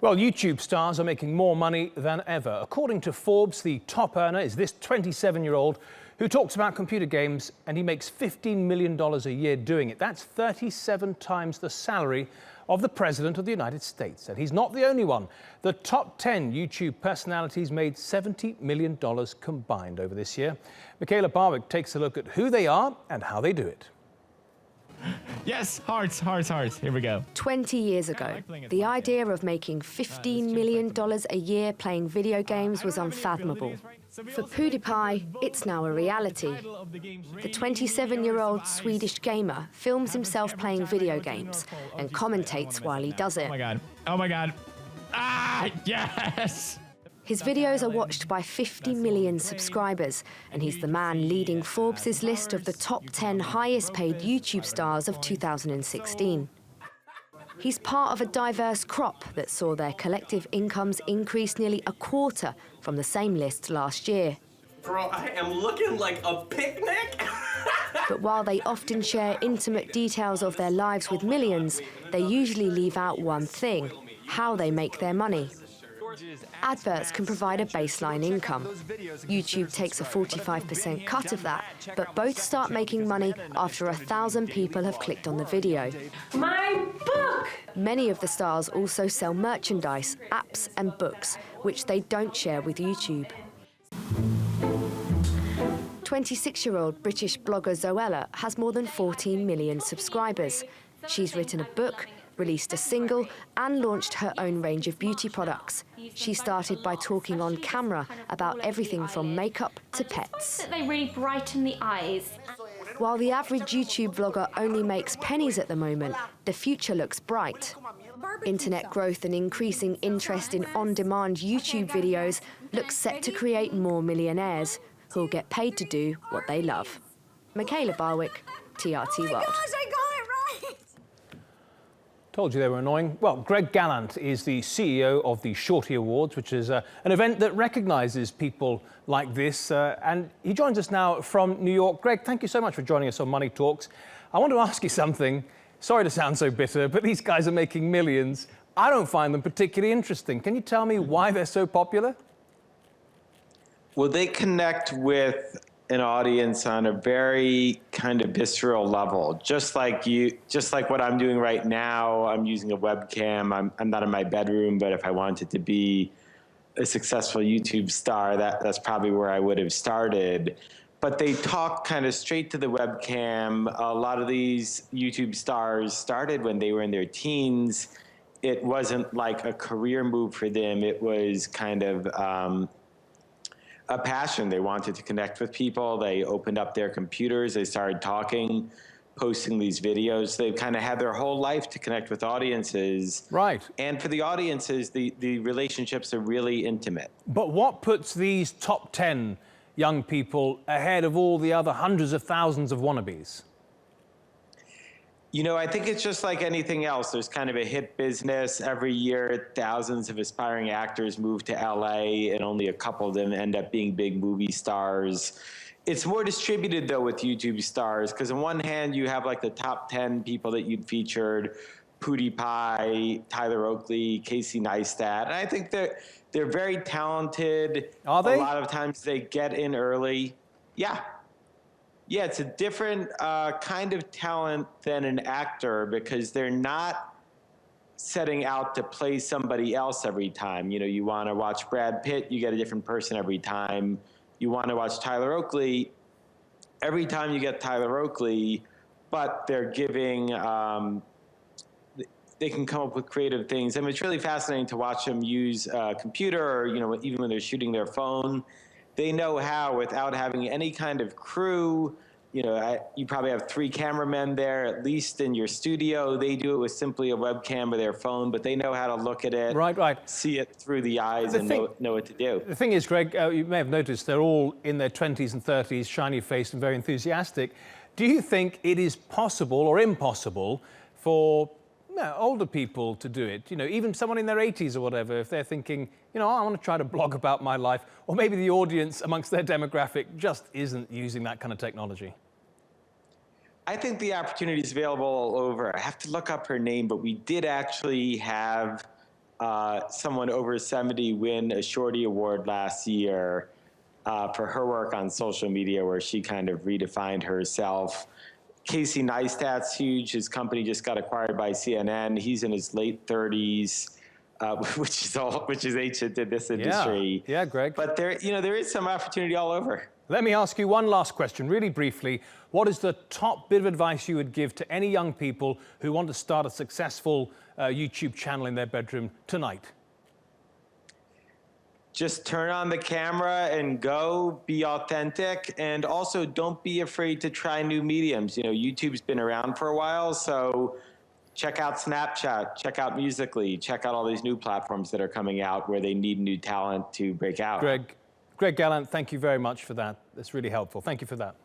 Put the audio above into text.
Well, YouTube stars are making more money than ever. According to Forbes, the top earner is this 27-year-old who talks about computer games, and he makes $15 million a year doing it. That's 37 times the salary of the President of the United States. And he's not the only one. The top 10 YouTube personalities made $70 million combined over this year. Mikaela Barwick takes a look at who they are and how they do it. Yes, hearts. Here we go. 20 years ago, the idea of making $15 million a year playing video games was unfathomable. For PewDiePie, it's now a reality. The 27-year-old Swedish gamer films himself playing video games and commentates while he does it. Oh my God. Ah, yes! His videos are watched by 50 million subscribers, and he's the man leading Forbes' list of the top 10 highest-paid YouTube stars of 2016. He's part of a diverse crop that saw their collective incomes increase nearly a quarter from the same list last year. Bro, I am looking like a picnic! But while they often share intimate details of their lives with millions, they usually leave out one thing: how they make their money. Adverts can provide a baseline income. YouTube takes a 45% cut of that, but both start making money after 1,000 people have clicked on the video. My book! Many of the stars also sell merchandise, apps and books, which they don't share with YouTube. 26-year-old British blogger Zoella has more than 14 million subscribers. She's written a book, released a single, and launched her own range of beauty products. She started by talking on camera about everything from makeup to pets. They really brighten the eyes. While the average YouTube vlogger only makes pennies at the moment, the future looks bright. Internet growth and increasing interest in on-demand YouTube videos looks set to create more millionaires who'll get paid to do what they love. Mikaela Barwick, TRT World. Told you they were annoying. Well, Greg Galant is the CEO of the Shorty Awards, which is an event that recognises people like this. And he joins us now from New York. Greg, thank you so much for joining us on Money Talks. I want to ask you something. Sorry to sound so bitter, but these guys are making millions. I don't find them particularly interesting. Can you tell me why they're so popular? Well, they connect with an audience on a very kind of visceral level, just like what I'm doing right now. I'm using a webcam. I'm not in my bedroom, but if I wanted to be a successful YouTube star, that's probably where I would have started. But they talk kind of straight to the webcam. A lot of these YouTube stars started when they were in their teens. It wasn't like a career move for them. It was kind of a passion. They wanted to connect with people. They opened up their computers. They started talking, posting these videos. They've kind of had their whole life to connect with audiences. Right. And for the audiences, the relationships are really intimate. But what puts these top 10 young people ahead of all the other hundreds of thousands of wannabes? You know, I think it's just like anything else. There's kind of a hit business. Every year, thousands of aspiring actors move to LA, and only a couple of them end up being big movie stars. It's more distributed, though, with YouTube stars, because on one hand, you have like the top 10 people that you'd featured: PewDiePie, Tyler Oakley, Casey Neistat. And I think they're very talented. Are they? A lot of times they get in early. Yeah, it's a different kind of talent than an actor, because they're not setting out to play somebody else every time. You know, you want to watch Brad Pitt, you get a different person every time. You want to watch Tyler Oakley, every time you get Tyler Oakley, but they're giving, they can come up with creative things. I mean, it's really fascinating to watch them use a computer, or, you know, even when they're shooting their phone. They know how, without having any kind of crew. You know, you probably have 3 cameramen there, at least in your studio. They do it with simply a webcam or their phone, but they know how to look at it, Right. see it through the eyes, and know what to do. The thing is, Greg, you may have noticed they're all in their 20s and 30s, shiny-faced and very enthusiastic. Do you think it is possible or impossible for older people to do it? You know, even someone in their 80s or whatever, if they're thinking, you know, I want to try to blog about my life, or maybe the audience amongst their demographic just isn't using that kind of technology. I think the opportunity is available all over. I have to look up her name, but we did actually have someone over 70 win a Shorty Award last year for her work on social media, where she kind of redefined herself. Casey Neistat's huge. His company just got acquired by CNN. He's in his late 30s, which is ancient in this industry. Yeah, Greg. But there is some opportunity all over. Let me ask you one last question, really briefly. What is the top bit of advice you would give to any young people who want to start a successful YouTube channel in their bedroom tonight? Just turn on the camera and go, be authentic, and also don't be afraid to try new mediums. YouTube's been around for a while, so check out Snapchat, check out Musical.ly, check out all these new platforms that are coming out where they need new talent to break out. Greg Galant, thank you very much for that. That's really helpful. Thank you for that.